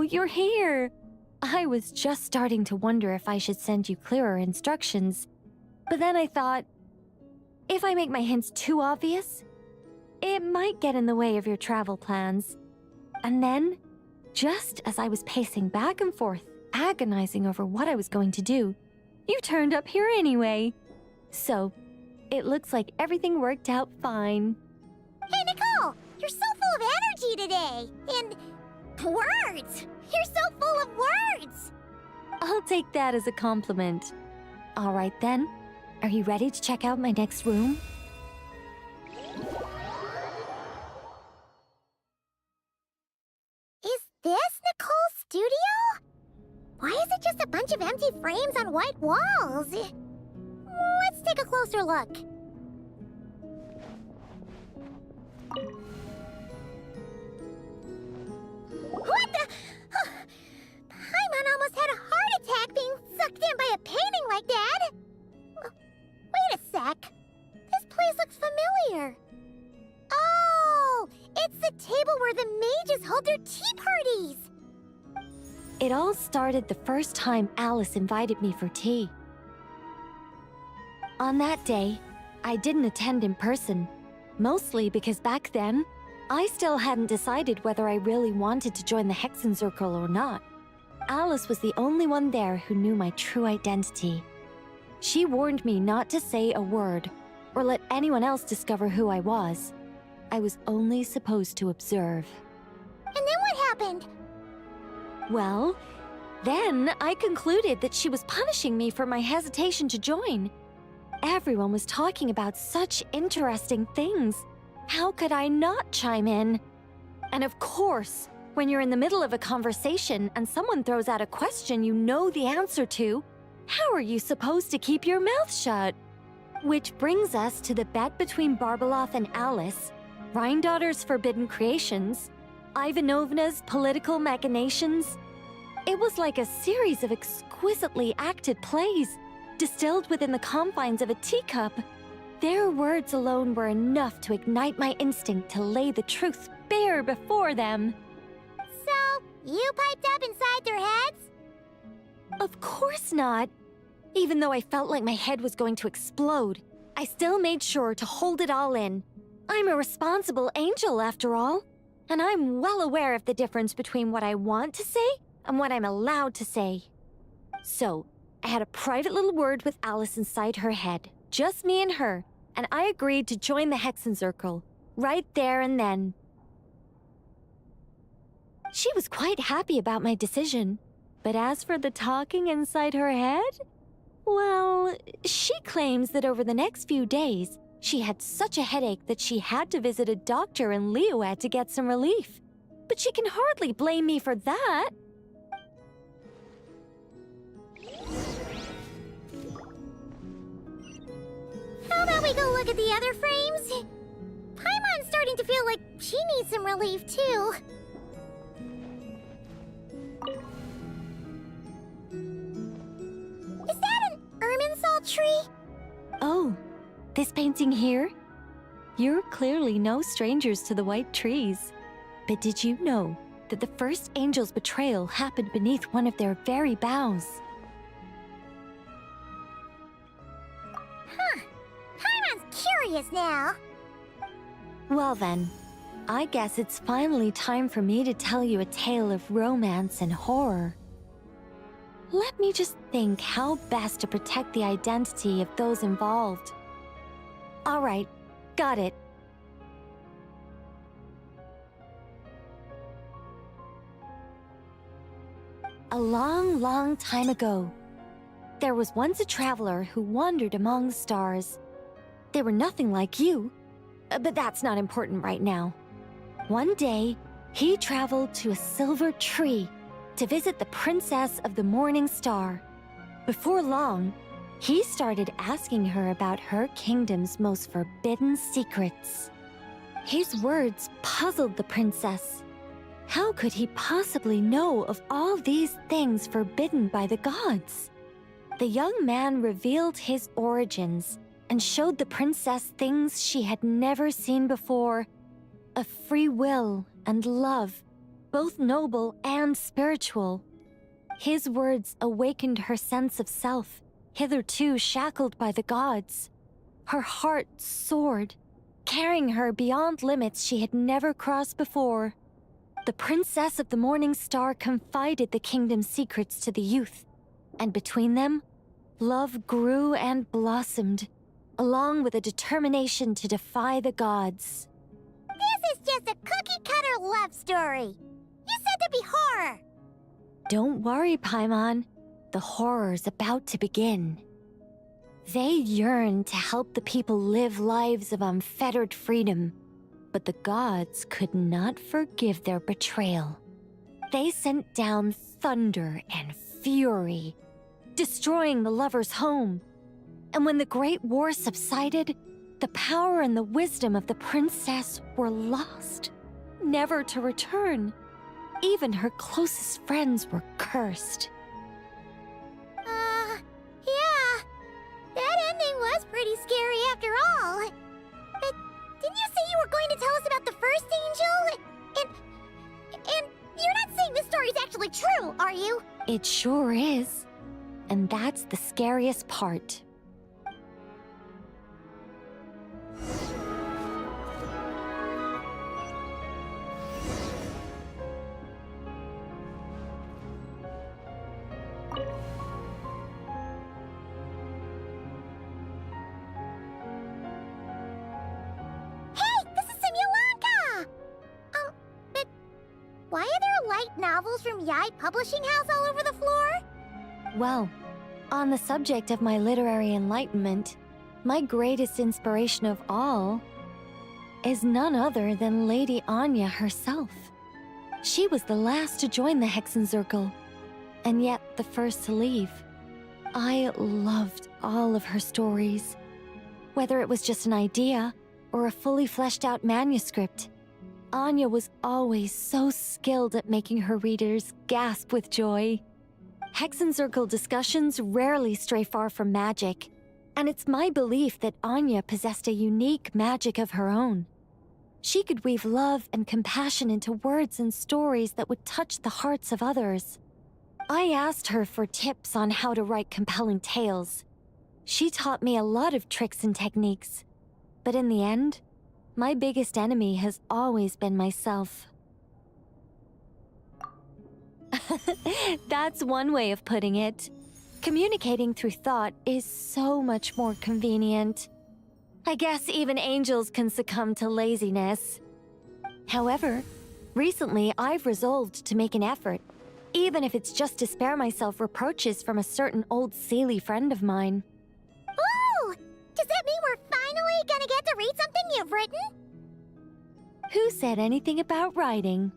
you're here! I was just starting to wonder if I should send you clearer instructions. But then I thought, if I make my hints too obvious, it might get in the way of your travel plans. And then, just as I was pacing back and forth, agonizing over what I was going to do, you turned up here anyway. So, it looks like everything worked out fine. Hey, Nicole! You're so full of energy today! And words! You're so full of words! I'll take that as a compliment. All right then. Are you ready to check out my next room? Is this Nicole's studio? Why is it just a bunch of empty frames on white walls? Let's take a closer look. What the? Paimon almost had a heart attack being sucked in by a painting like that. Wait a sec. This place looks familiar. Oh, it's the table where the mages hold their tea parties. It all started the first time Alice invited me for tea. On that day, I didn't attend in person, mostly because back then, I still hadn't decided whether I really wanted to join the Hexen Circle or not. Alice was the only one there who knew my true identity. She warned me not to say a word or let anyone else discover who I was. I was only supposed to observe. And then what happened? Well, then I concluded that she was punishing me for my hesitation to join. Everyone was talking about such interesting things. How could I not chime in? And of course, when you're in the middle of a conversation and someone throws out a question you know the answer to, how are you supposed to keep your mouth shut? Which brings us to the bet between Barbeloth and Alice, Rhindaughter's forbidden creations, Ivanovna's political machinations. It was like a series of exquisitely acted plays, distilled within the confines of a teacup. Their words alone were enough to ignite my instinct to lay the truth bare before them. So, you piped up inside their heads? Of course not. Even though I felt like my head was going to explode, I still made sure to hold it all in. I'm a responsible angel, after all, and I'm well aware of the difference between what I want to say and what I'm allowed to say. So, I had a private little word with Alice inside her head, just me and her, and I agreed to join the Hexen Circle, right there and then. She was quite happy about my decision, but as for the talking inside her head, well, she claims that over the next few days, she had such a headache that she had to visit a doctor in Liyue to get some relief. But she can hardly blame me for that. How about we go look at the other frames? Paimon's starting to feel like she needs some relief, too. Is that an Irminsul tree? Oh, this painting here? You're clearly no strangers to the white trees. But did you know that the first angel's betrayal happened beneath one of their very boughs? Huh. Paimon's curious now. Well then, I guess it's finally time for me to tell you a tale of romance and horror. Let me just think how best to protect the identity of those involved. All right, got it. A long, long time ago, there was once a traveler who wandered among the stars. They were nothing like you, but that's not important right now. One day, he traveled to a silver tree to visit the princess of the morning star. Before long, he started asking her about her kingdom's most forbidden secrets. His words puzzled the princess. How could he possibly know of all these things forbidden by the gods? The young man revealed his origins and showed the princess things she had never seen before: a free will and love, both noble and spiritual. His words awakened her sense of self, hitherto shackled by the gods. Her heart soared, carrying her beyond limits she had never crossed before. The Princess of the Morning Star confided the kingdom's secrets to the youth, and between them, love grew and blossomed, along with a determination to defy the gods. This is just a cookie-cutter love story. You said to be horror. Don't worry, Paimon. The horror's about to begin. They yearned to help the people live lives of unfettered freedom, but the gods could not forgive their betrayal. They sent down thunder and fury, destroying the lovers' home. And when the Great War subsided, the power and the wisdom of the princess were lost, never to return. Even her closest friends were cursed. Yeah. That ending was pretty scary after all. But didn't you say you were going to tell us about the first angel? And you're not saying this story's actually true, are you? It sure is. And that's the scariest part. Why are there light novels from Yai Publishing House all over the floor? Well, on the subject of my literary enlightenment, my greatest inspiration of all is none other than Lady Anya herself. She was the last to join the Hexenzirkel, and yet the first to leave. I loved all of her stories, whether it was just an idea or a fully fleshed out manuscript. Anya was always so skilled at making her readers gasp with joy. Hexenzirkel discussions rarely stray far from magic, and it's my belief that Anya possessed a unique magic of her own. She could weave love and compassion into words and stories that would touch the hearts of others. I asked her for tips on how to write compelling tales. She taught me a lot of tricks and techniques, but in the end, my biggest enemy has always been myself. That's one way of putting it. Communicating through thought is so much more convenient. I guess even angels can succumb to laziness. However, recently I've resolved to make an effort, even if it's just to spare myself reproaches from a certain old Seelie friend of mine. Oh! Does that mean we're finally gonna get to read something you've written? Who said anything about writing?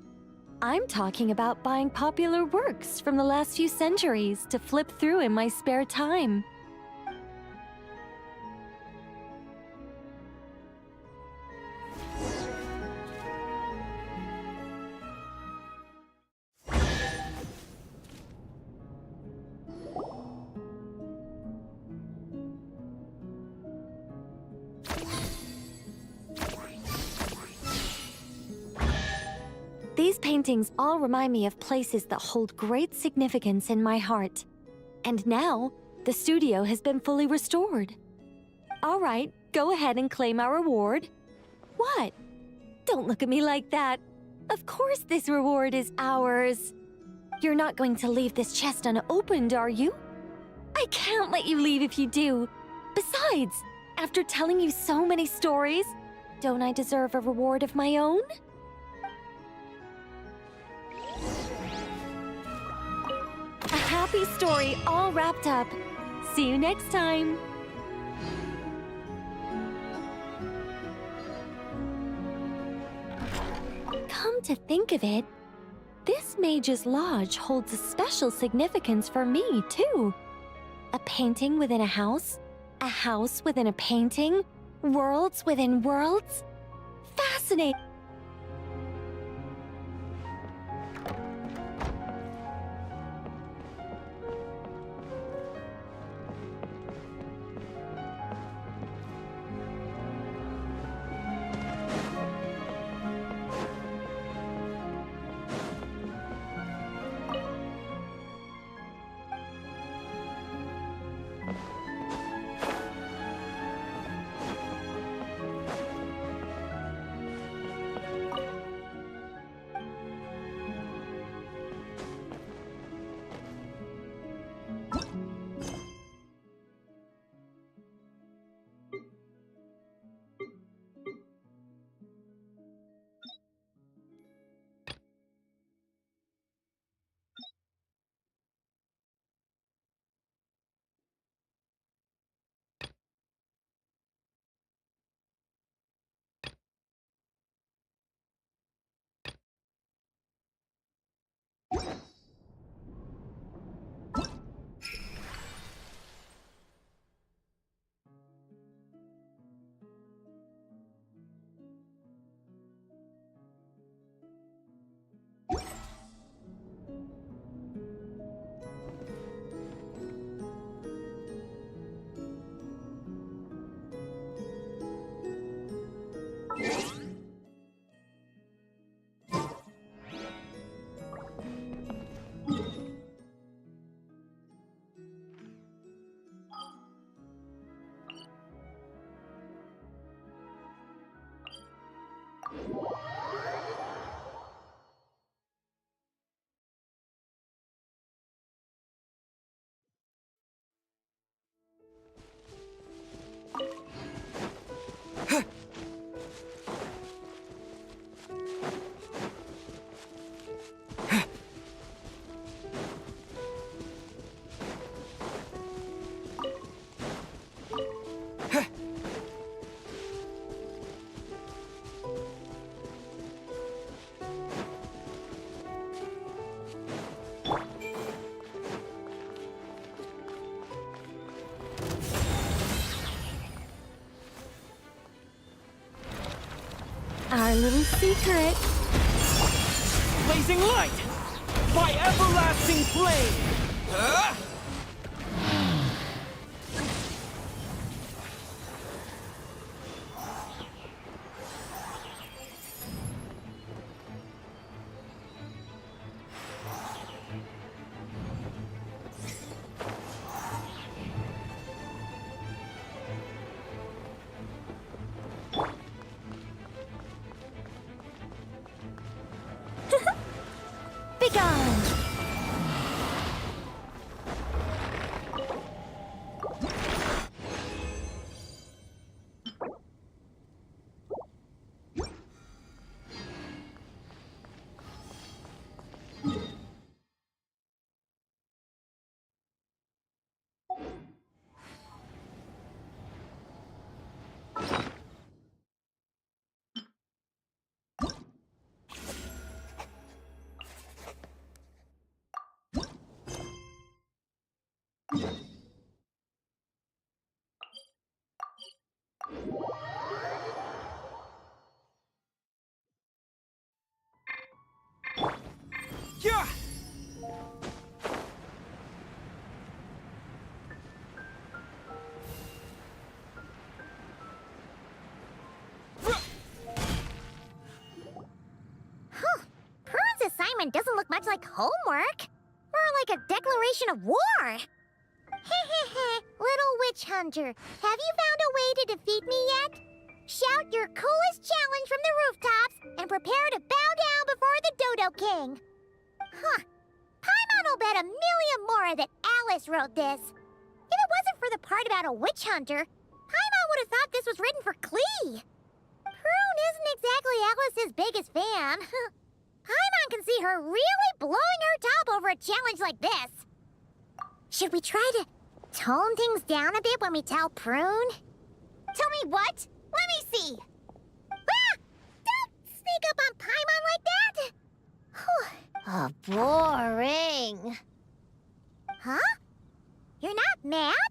I'm talking about buying popular works from the last few centuries to flip through in my spare time. These paintings all remind me of places that hold great significance in my heart. And now, the studio has been fully restored. All right, go ahead and claim our reward. What? Don't look at me like that. Of course this reward is ours. You're not going to leave this chest unopened, are you? I can't let you leave if you do. Besides, after telling you so many stories, don't I deserve a reward of my own? A happy story all wrapped up. See you next time. Come to think of it, this Mage's Lodge holds a special significance for me, too. A painting within a house within a painting, worlds within worlds. Fascinating. Our little secret. Blazing light! By everlasting flame! Begone! Yeah! Prune's assignment doesn't look much like homework. More like a declaration of war. Hehehe, little witch hunter, have you found a way to defeat me yet? Shout your coolest challenge from the rooftops and prepare to bow down before the Dodo King. Huh. Paimon will bet $1 million more that Alice wrote this. If it wasn't for the part about a witch hunter, Paimon would have thought this was written for Klee. Prune isn't exactly Alice's biggest fan. Paimon can see her really blowing her top over a challenge like this. Should we try to tone things down a bit when we tell Prune? Tell me what? Let me see. Ah! Don't sneak up on Paimon like that! Oh, boring. Huh? You're not mad?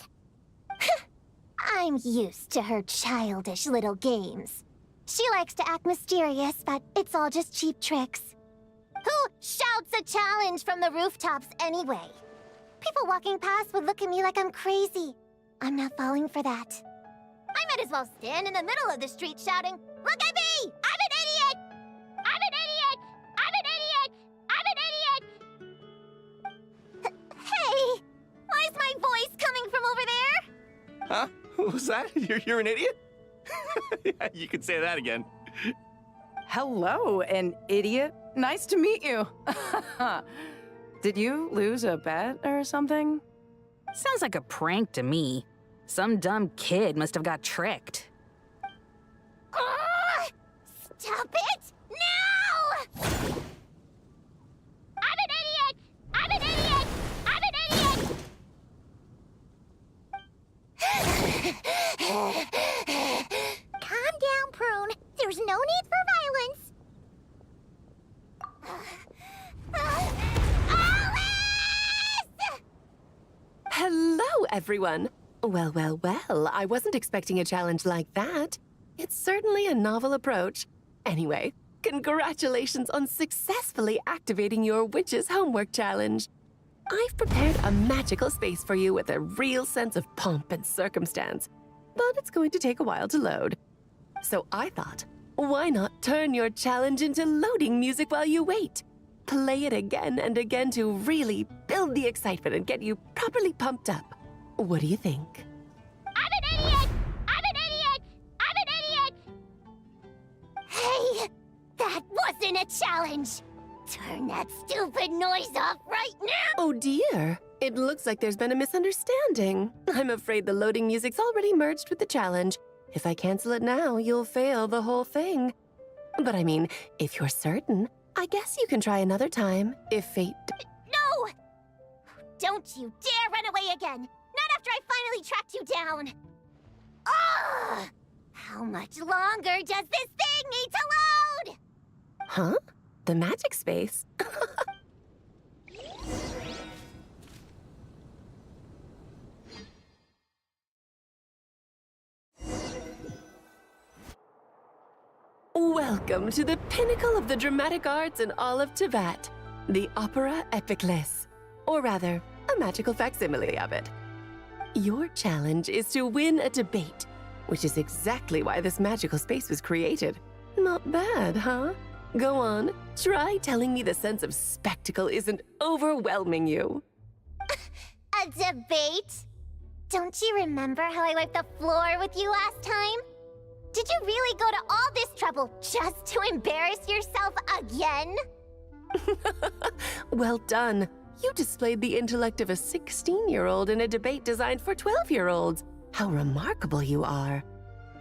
I'm used to her childish little games. She likes to act mysterious, but it's all just cheap tricks. Who shouts a challenge from the rooftops anyway? People walking past would look at me like I'm crazy. I'm not falling for that. I might as well stand in the middle of the street shouting, "Look at me! I'm an idiot! I'm an idiot! I'm an idiot! I'm an idiot!" Hey! Why is my voice coming from over there? Huh? What was that? You're an idiot? Yeah, you could say that again. Hello, an idiot. Nice to meet you. Did you lose a bet or something? Sounds like a prank to me. Some dumb kid must have got tricked. Stop it! Now! I'm an idiot! I'm an idiot! I'm an idiot! Calm down, Prune. There's no need for violence. Alice! Hello, everyone. Well, I wasn't expecting a challenge like that. It's certainly a novel approach. Anyway, congratulations on successfully activating your witch's homework challenge. I've prepared a magical space for you with a real sense of pomp and circumstance, but it's going to take a while to load. So I thought, why not turn your challenge into loading music while you wait? Play it again and again to really build the excitement and get you properly pumped up. What do you think? I'm an idiot! I'm an idiot! I'm an idiot! Hey! That wasn't a challenge! Turn that stupid noise off right now! Oh dear, it looks like there's been a misunderstanding. I'm afraid the loading music's already merged with the challenge. If I cancel it now, you'll fail the whole thing. But I mean, if you're certain, I guess you can try another time, if fate... No! Don't you dare run away again! Not after I finally tracked you down! Ugh! How much longer does this thing need to load? Huh? The magic space? Welcome to the pinnacle of the dramatic arts in all of Tibet, the Opera Epiclès, or rather, a magical facsimile of it. Your challenge is to win a debate, which is exactly why this magical space was created. Not bad, huh? Go on, try telling me the sense of spectacle isn't overwhelming you. A debate? Don't you remember how I wiped the floor with you last time? Did you really go to all this trouble just to embarrass yourself again? Well done. You displayed the intellect of a 16-year-old in a debate designed for 12-year-olds. How remarkable you are.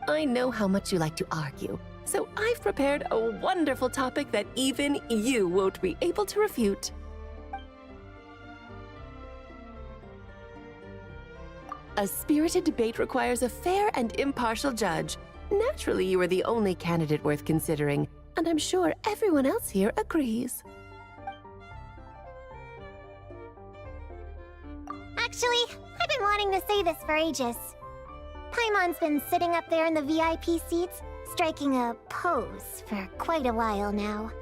I know how much you like to argue, so I've prepared a wonderful topic that even you won't be able to refute. A spirited debate requires a fair and impartial judge. Naturally, you are the only candidate worth considering, and I'm sure everyone else here agrees. Actually, I've been wanting to say this for ages. Paimon's been sitting up there in the VIP seats, striking a pose for quite a while now.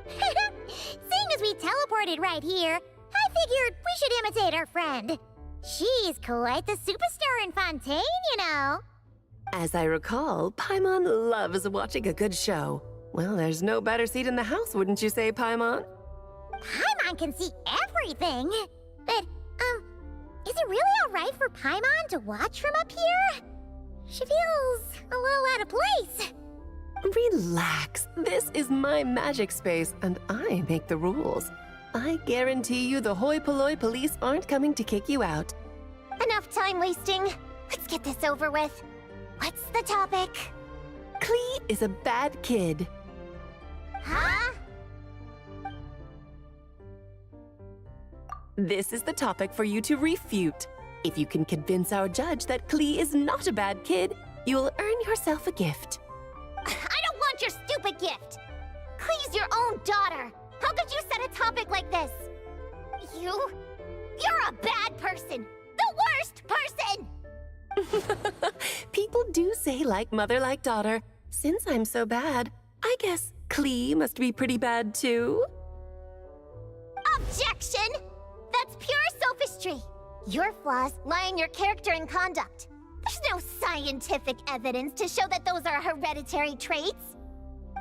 Seeing as we teleported right here, I figured we should imitate our friend. She's quite the superstar in Fontaine, you know. As I recall, Paimon loves watching a good show. Well, there's no better seat in the house, wouldn't you say, Paimon? Paimon can see everything. But, is it really alright for Paimon to watch from up here? She feels a little out of place. Relax. This is my magic space, and I make the rules. I guarantee you the hoi polloi police aren't coming to kick you out. Enough time wasting. Let's get this over with. What's the topic? Klee is a bad kid. Huh? This is the topic for you to refute. If you can convince our judge that Klee is not a bad kid, you'll earn yourself a gift. I don't want your stupid gift. Klee's your own daughter. How could you set a topic like this? You're a bad person. The worst person! People do say like mother, like daughter. Since I'm so bad, I guess Klee must be pretty bad too. Objection! That's pure sophistry. Your flaws lie in your character and conduct. There's no scientific evidence to show that those are hereditary traits.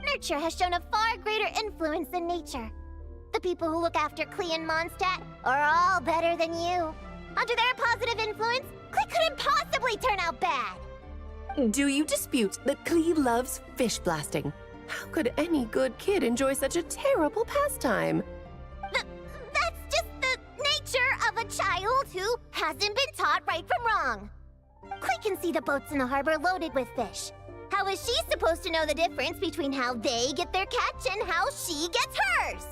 Nurture has shown a far greater influence than nature. The people who look after Klee and Mondstadt are all better than you. Under their positive influence, Klee couldn't possibly turn out bad. Do you dispute that Klee loves fish blasting? How could any good kid enjoy such a terrible pastime? That's just the nature of a child who hasn't been taught right from wrong. Klee can see the boats in the harbor loaded with fish. How is she supposed to know the difference between how they get their catch and how she gets hers?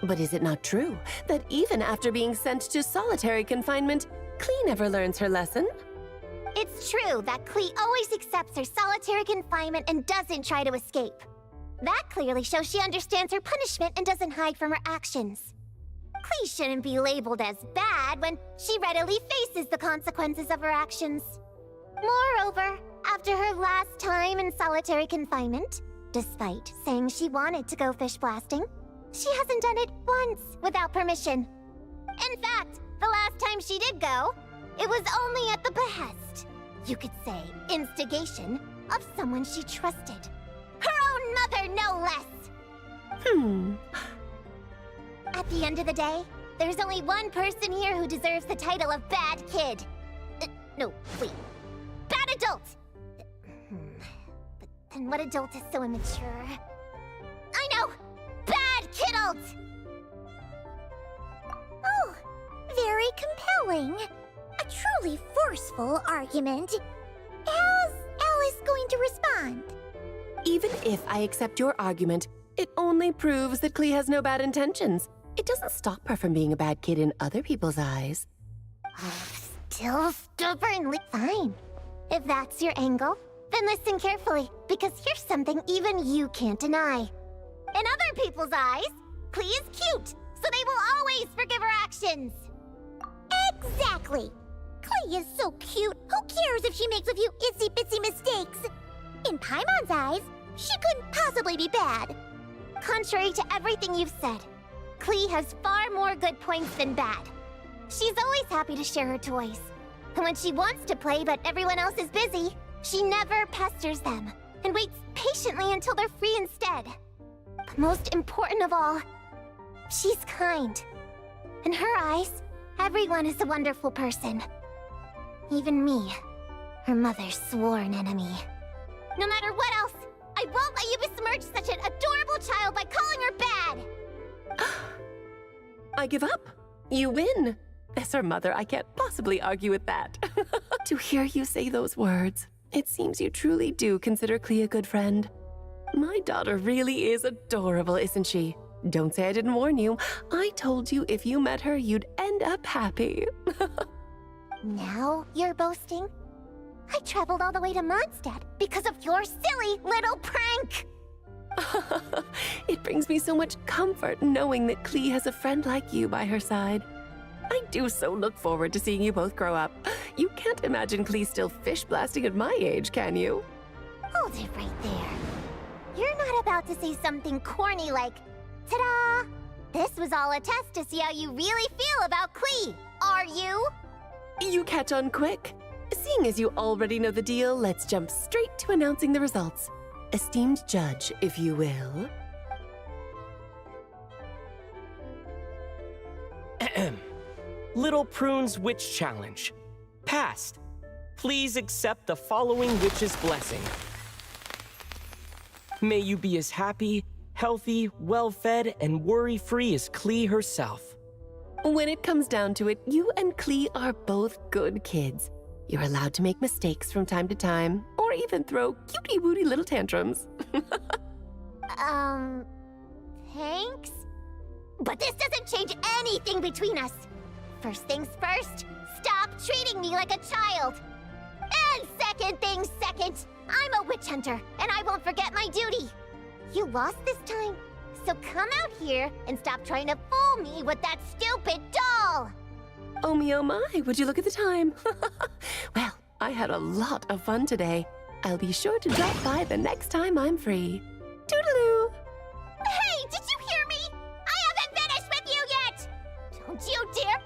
But is it not true that even after being sent to solitary confinement, Klee never learns her lesson? It's true that Klee always accepts her solitary confinement and doesn't try to escape. That clearly shows she understands her punishment and doesn't hide from her actions. Klee shouldn't be labeled as bad when she readily faces the consequences of her actions. Moreover, after her last time in solitary confinement, despite saying she wanted to go fish blasting, she hasn't done it once without permission. In fact, the last time she did go, it was only at the behest, you could say instigation, of someone she trusted. Her own mother, no less! At the end of the day, there's only one person here who deserves the title of bad kid. No, wait. Bad adult! But then what adult is so immature? I know! Bad kidult! Oh, very compelling. A truly forceful argument. How's Alice going to respond? Even if I accept your argument, it only proves that Klee has no bad intentions. It doesn't stop her from being a bad kid in other people's eyes. Still stubbornly fine. If that's your angle, then listen carefully, because here's something even you can't deny. In other people's eyes, Klee is cute, so they will always forgive her actions. Exactly. Klee is so cute, who cares if she makes a few itsy-bitsy mistakes? In Paimon's eyes, She couldn't possibly be bad. Contrary to everything you've said, Klee has far more good points than bad. She's always happy to share her toys. And when she wants to play but everyone else is busy, she never pesters them and waits patiently until they're free instead. But most important of all, she's kind. In her eyes, everyone is a wonderful person. Even me, her mother's sworn enemy. No matter what else, I won't let you besmirch such an adorable child by calling her bad! I give up. You win. As her mother, I can't possibly argue with that. To hear you say those words, it seems you truly do consider Klee a good friend. My daughter really is adorable, isn't she? Don't say I didn't warn you. I told you if you met her, you'd end up happy. Now you're boasting? I traveled all the way to Mondstadt because of your silly little prank! It brings me so much comfort knowing that Klee has a friend like you by her side. I do so look forward to seeing you both grow up. You can't imagine Klee still fish blasting at my age, can you? Hold it right there. You're not about to say something corny like, ta-da! This was all a test to see how you really feel about Klee, are you? You catch on quick. Seeing as you already know the deal, let's jump straight to announcing the results. Esteemed judge, if you will. Little Prune's Witch Challenge. Passed. Please accept the following witch's blessing. May you be as happy, healthy, well-fed, and worry-free as Klee herself. When it comes down to it, you and Klee are both good kids. You're allowed to make mistakes from time to time, or even throw cutie-wooty little tantrums. Thanks? But this doesn't change anything between us. First things first, stop treating me like a child. And second things second, I'm a witch hunter, and I won't forget my duty. You lost this time, so come out here and stop trying to fool me with that stupid doll. Oh my, would you look at the time? Well, I had a lot of fun today. I'll be sure to drop by the next time I'm free. Toodaloo! Hey, did you hear me? I haven't finished with you yet! Don't you dare...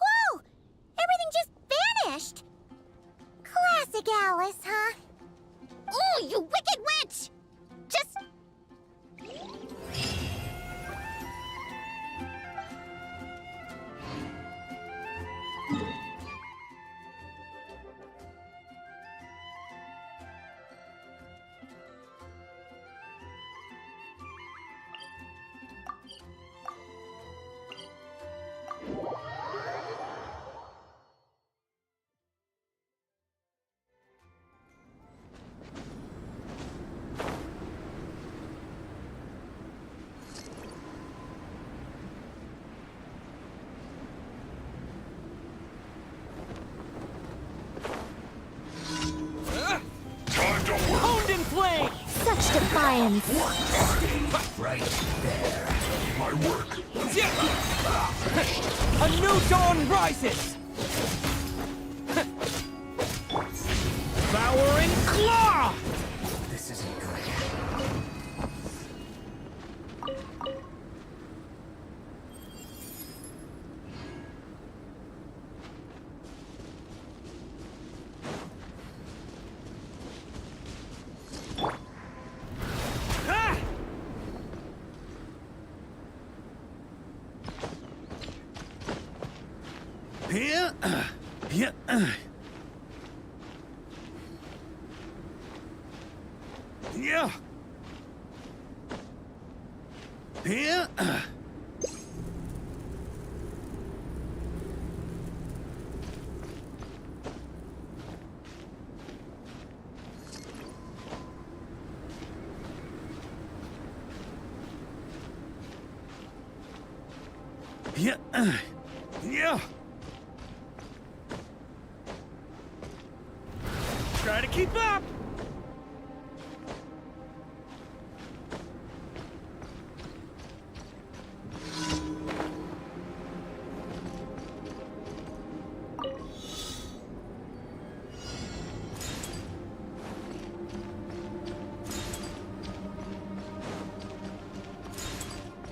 Whoa! Everything just vanished! Classic Alice, huh? Oh, you wicked witch! Just... Honed in flame! Such defiance. Right there. My work. A new dawn rises! Devouring claw! This isn't good. Here. Here. Yeah. Here. Yeah. Yeah. Try to keep up.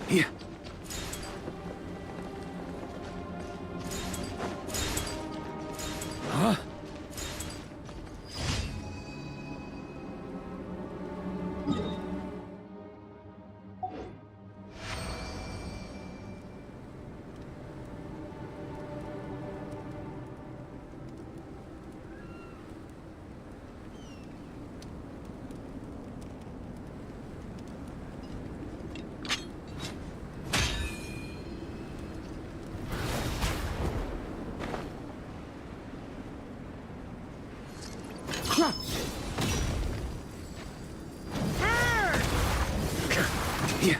Yeah. Huh? Yeah.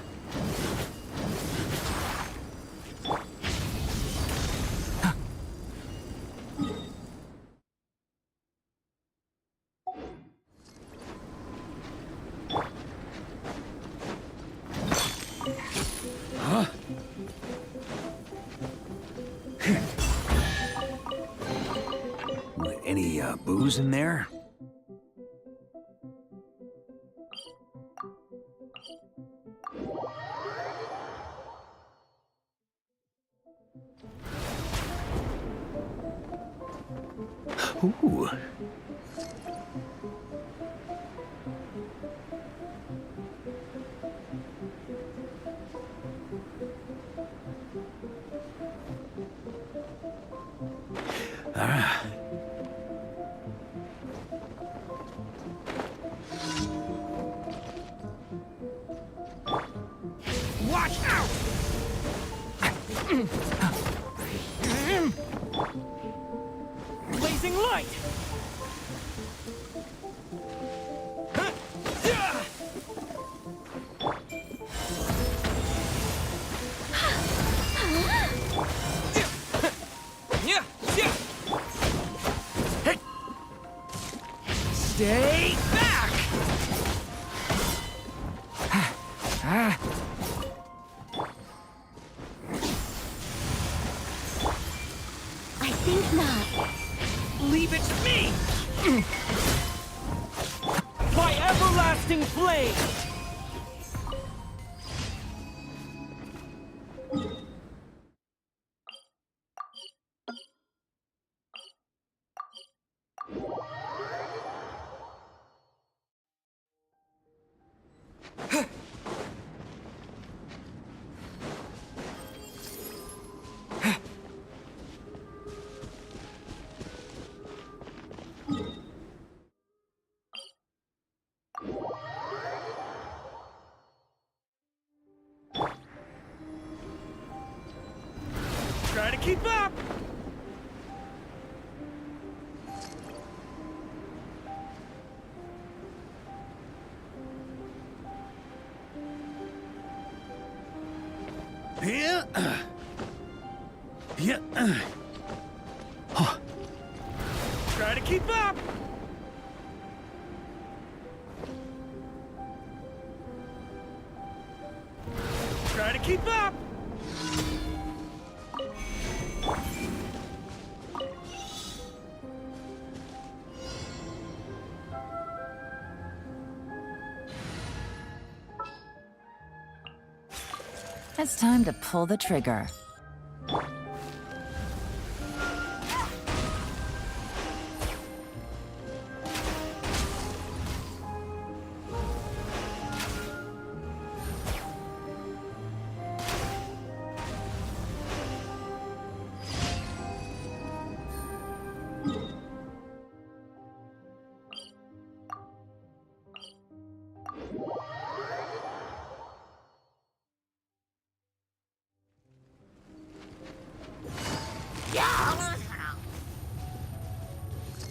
Huh? Any booze in there? Ooh. Ah. Watch out! Blazing light! Hey! Stay back! I think not. Leave it to me! My everlasting flame! Try to keep up! Yeah. Yeah. Huh. Try to keep up! Try to keep up! It's time to pull the trigger.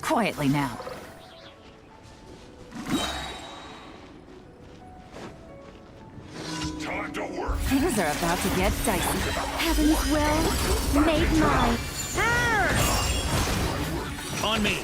Quietly now. Time to work. Things are about to get dicey. Heaven's will made mine. On me!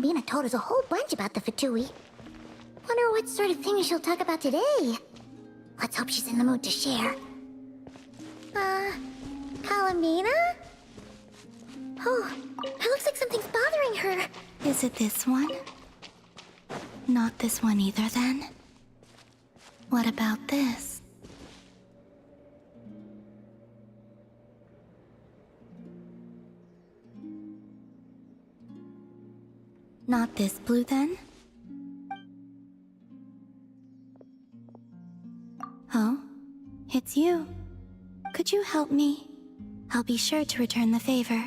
Bina told us a whole bunch about the Fatui. Wonder what sort of things she'll talk about today. Let's hope she's in the mood to share. Columbina? Oh, it looks like something's bothering her. Is it this one? Not this one either, then? What about this? Not this blue, then? Oh, it's you. Could you help me? I'll be sure to return the favor.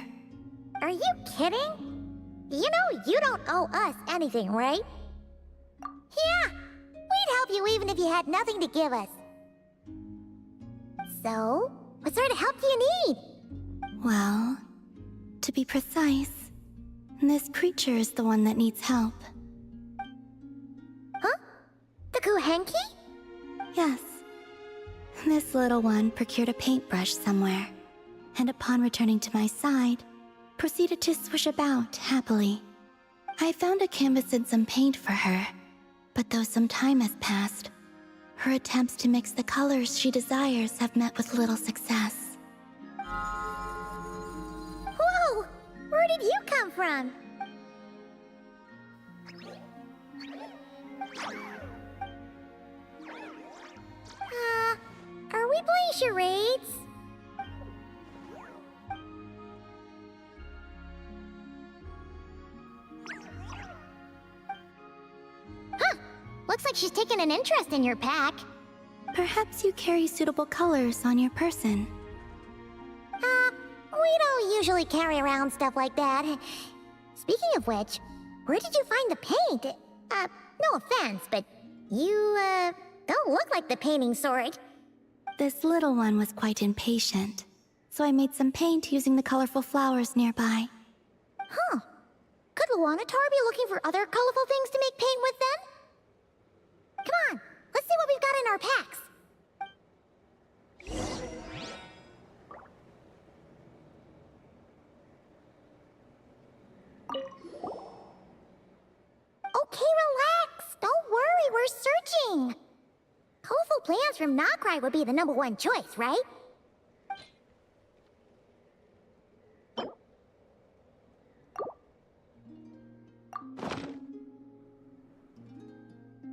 Are you kidding? You know you don't owe us anything, right? Yeah, we'd help you even if you had nothing to give us. So, what sort of help do you need? Well, to be precise, this creature is the one that needs help. Huh? The Kuhenki? Yes. This little one procured a paintbrush somewhere, and upon returning to my side, proceeded to swish about happily. I found a canvas and some paint for her, but though some time has passed, her attempts to mix the colors she desires have met with little success. Whoa! Where did you come from? Are we playing charades? Huh! Looks like she's taken an interest in your pack. Perhaps you carry suitable colors on your person. We don't usually carry around stuff like that. Speaking of which, where did you find the paint? No offense, but you, don't look like the painting sort. This little one was quite impatient, so I made some paint using the colorful flowers nearby. Huh. Could Luanatar be looking for other colorful things to make paint with then? Come on, let's see what we've got in our packs. Okay, relax. Don't worry, we're searching. Colorful plants from Nokrai would be the #1 choice, right?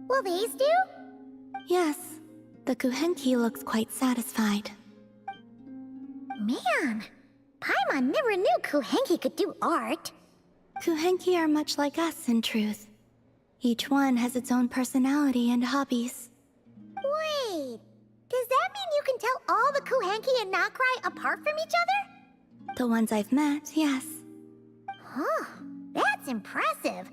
Will these do? Yes, the Kuhenki looks quite satisfied. Man, Paimon never knew Kuhenki could do art. Kuhenki are much like us, in truth. Each one has its own personality and hobbies. Wait, does that mean you can tell all the Kuhenki and Nokrai apart from each other? The ones I've met, yes. Huh, that's impressive.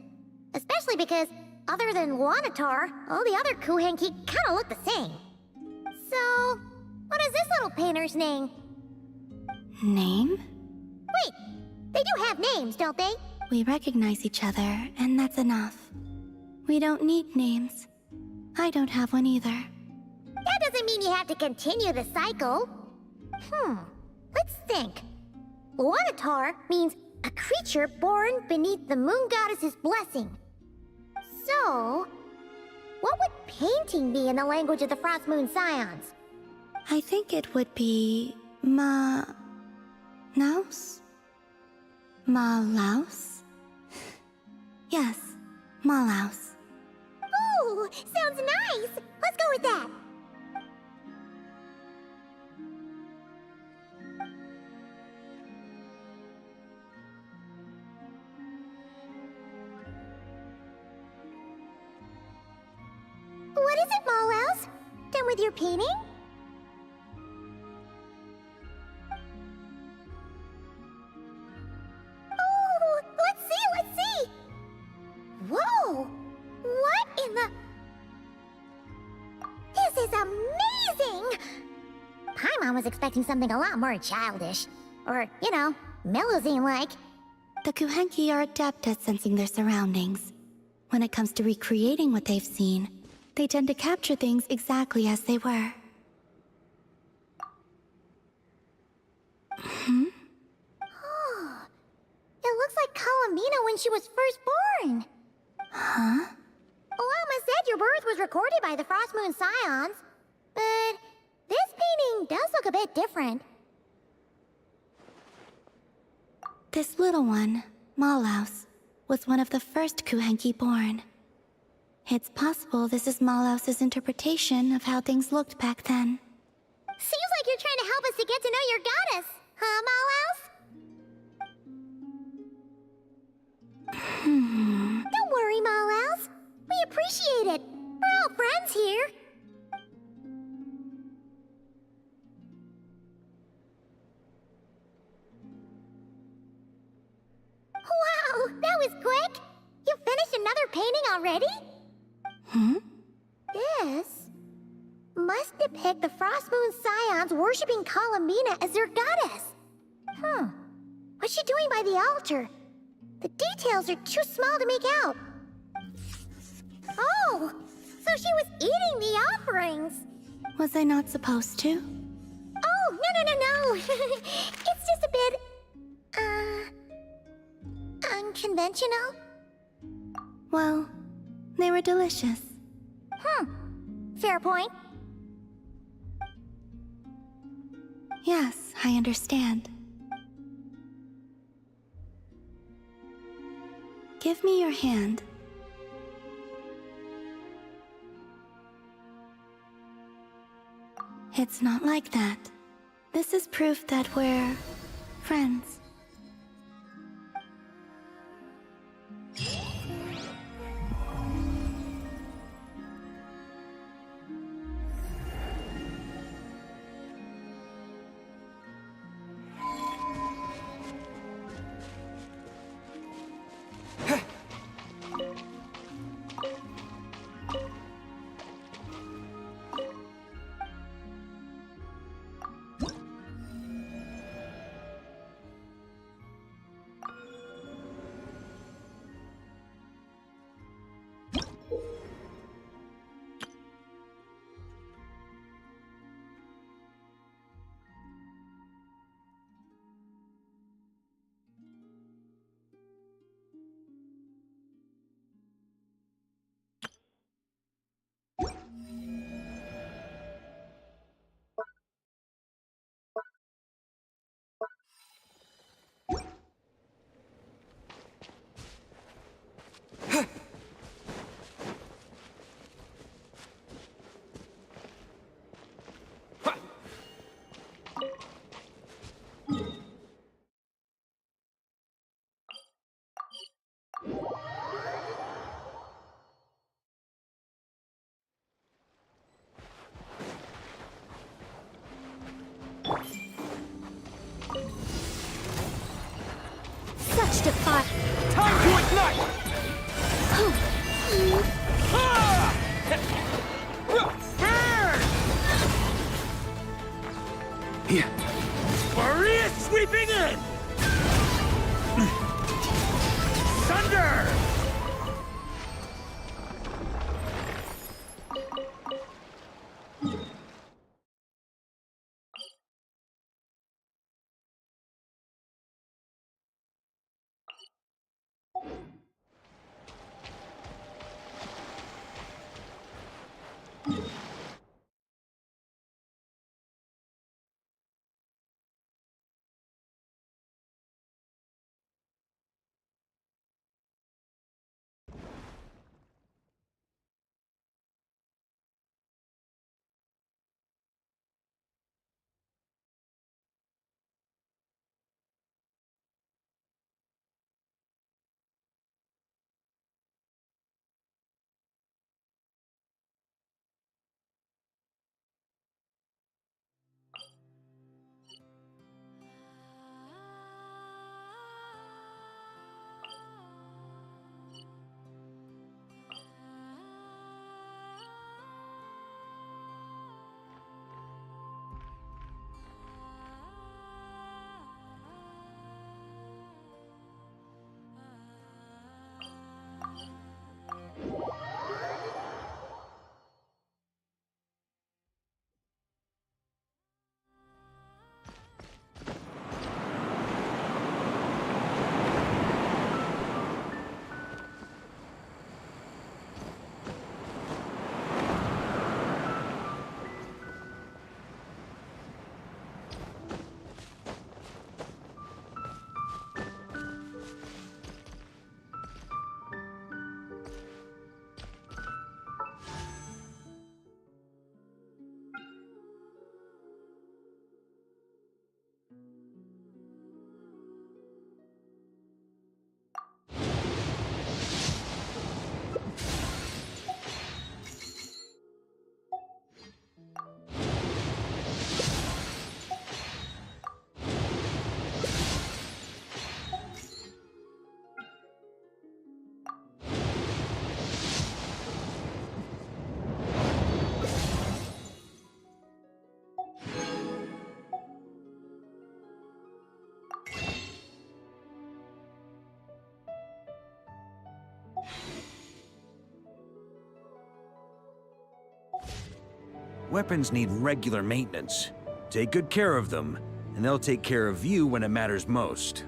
Especially because, other than Luanatar, all the other Kuhenki kinda look the same. So, what is this little painter's name? Name? Wait, they do have names, don't they? We recognize each other, and that's enough. We don't need names. I don't have one either. That doesn't mean you have to continue the cycle. Let's think. Luanatar means a creature born beneath the moon goddess's blessing. So, what would painting be in the language of the Frost Moon Scions? I think it would be Naus? Malaus? Yes, Malaus. Ooh, sounds nice! Let's go with that! What is it, Malaus? Done with your painting? Oh, let's see! Whoa! What in the... This is amazing! Paimon was expecting something a lot more childish. Or, you know, Melusine-like. The Kuhenki are adept at sensing their surroundings. When it comes to recreating what they've seen, they tend to capture things exactly as they were. It looks like Kalamina when she was first born. Huh? Llama said your birth was recorded by the Frost Moon Scions, but this painting does look a bit different. This little one, Malaus, was one of the first Kuhenki born. It's possible this is Malaus's interpretation of how things looked back then. Seems like you're trying to help us to get to know your goddess, huh, Malaus? Don't worry, Malaus. We appreciate it. We're all friends here. Wow, that was quick! You finished another painting already? This must depict the Frost Moon Scions worshipping Kalamina as their goddess. What's she doing by the altar? The details are too small to make out. Oh, so she was eating the offerings. Was I not supposed to? Oh, no. It's just a bit, unconventional. Well, they were delicious. Fair point. Yes, I understand. Give me your hand. It's not like that. This is proof that we're friends. Weapons need regular maintenance. Take good care of them, and they'll take care of you when it matters most.